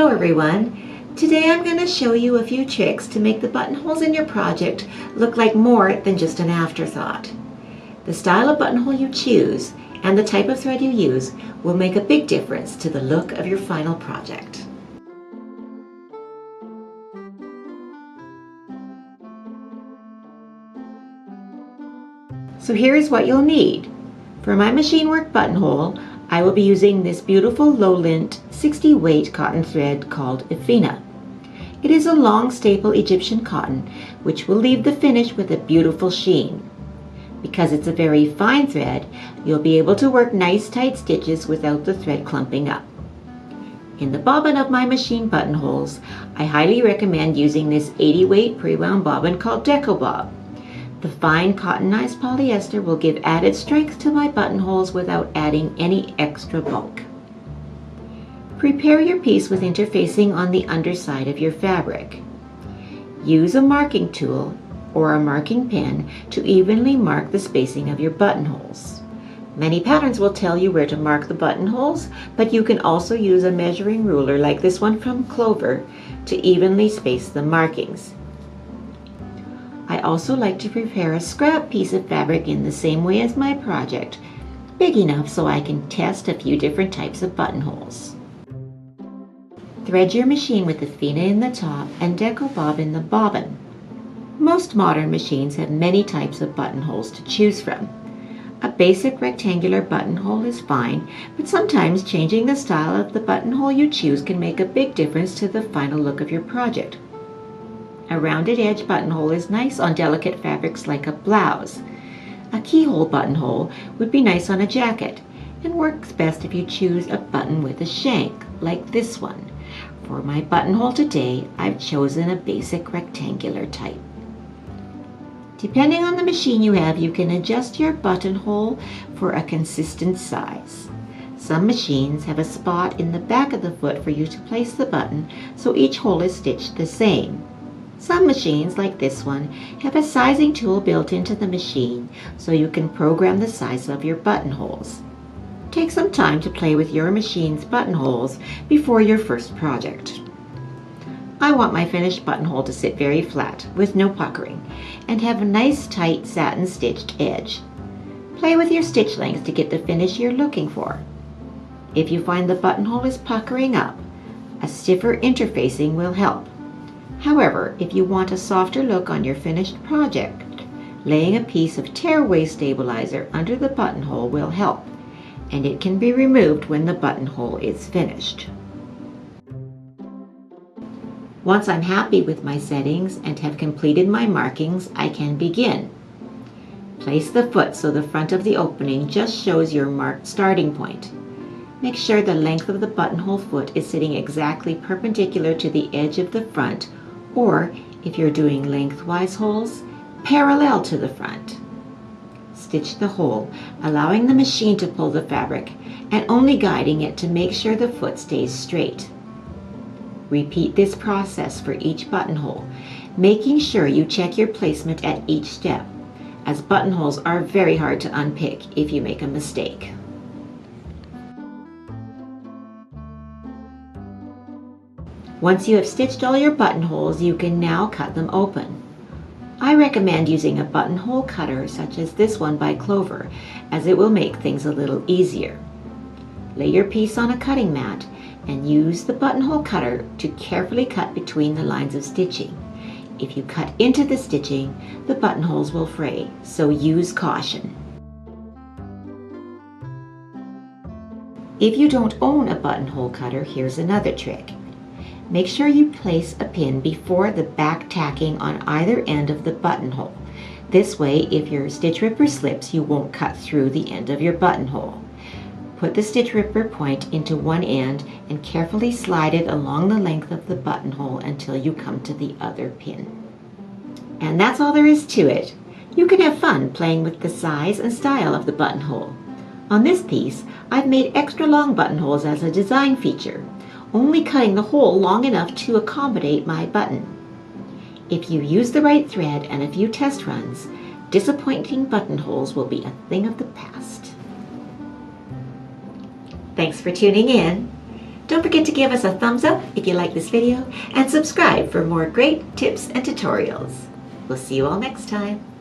Hello everyone. Today I'm going to show you a few tricks to make the buttonholes in your project look like more than just an afterthought. The style of buttonhole you choose and the type of thread you use will make a big difference to the look of your final project. So here's what you'll need. For my machine work buttonhole, I will be using this beautiful low-lint 60 weight cotton thread called Efina. It is a long staple Egyptian cotton which will leave the finish with a beautiful sheen. Because it's a very fine thread, you'll be able to work nice tight stitches without the thread clumping up. In the bobbin of my machine buttonholes, I highly recommend using this 80 weight pre-wound bobbin called Deco Bob. The fine cottonized polyester will give added strength to my buttonholes without adding any extra bulk. Prepare your piece with interfacing on the underside of your fabric. Use a marking tool or a marking pen to evenly mark the spacing of your buttonholes. Many patterns will tell you where to mark the buttonholes, but you can also use a measuring ruler like this one from Clover to evenly space the markings. I also like to prepare a scrap piece of fabric in the same way as my project, big enough so I can test a few different types of buttonholes. Thread your machine with the Efina in the top and Deco Bob in the bobbin. Most modern machines have many types of buttonholes to choose from. A basic rectangular buttonhole is fine, but sometimes changing the style of the buttonhole you choose can make a big difference to the final look of your project. A rounded edge buttonhole is nice on delicate fabrics like a blouse. A keyhole buttonhole would be nice on a jacket and works best if you choose a button with a shank like this one. For my buttonhole today, I've chosen a basic rectangular type. Depending on the machine you have, you can adjust your buttonhole for a consistent size. Some machines have a spot in the back of the foot for you to place the button, so each hole is stitched the same. Some machines, like this one, have a sizing tool built into the machine so you can program the size of your buttonholes. Take some time to play with your machine's buttonholes before your first project. I want my finished buttonhole to sit very flat with no puckering and have a nice tight satin stitched edge. Play with your stitch lengths to get the finish you're looking for. If you find the buttonhole is puckering up, a stiffer interfacing will help. However, if you want a softer look on your finished project, laying a piece of tearaway stabilizer under the buttonhole will help, and it can be removed when the buttonhole is finished. Once I'm happy with my settings and have completed my markings, I can begin. Place the foot so the front of the opening just shows your marked starting point. Make sure the length of the buttonhole foot is sitting exactly perpendicular to the edge of the front, or if you're doing lengthwise holes, parallel to the front. Stitch the hole, allowing the machine to pull the fabric and only guiding it to make sure the foot stays straight. Repeat this process for each buttonhole, making sure you check your placement at each step, as buttonholes are very hard to unpick if you make a mistake. Once you have stitched all your buttonholes, you can now cut them open. I recommend using a buttonhole cutter such as this one by Clover, as it will make things a little easier. Lay your piece on a cutting mat and use the buttonhole cutter to carefully cut between the lines of stitching. If you cut into the stitching, the buttonholes will fray, so use caution. If you don't own a buttonhole cutter, here's another trick. Make sure you place a pin before the back tacking on either end of the buttonhole. This way, if your stitch ripper slips, you won't cut through the end of your buttonhole. Put the stitch ripper point into one end and carefully slide it along the length of the buttonhole until you come to the other pin. And that's all there is to it. You can have fun playing with the size and style of the buttonhole. On this piece, I've made extra long buttonholes as a design feature, only cutting the hole long enough to accommodate my button. If you use the right thread and a few test runs, disappointing buttonholes will be a thing of the past. Thanks for tuning in. Don't forget to give us a thumbs up if you like this video and subscribe for more great tips and tutorials. We'll see you all next time.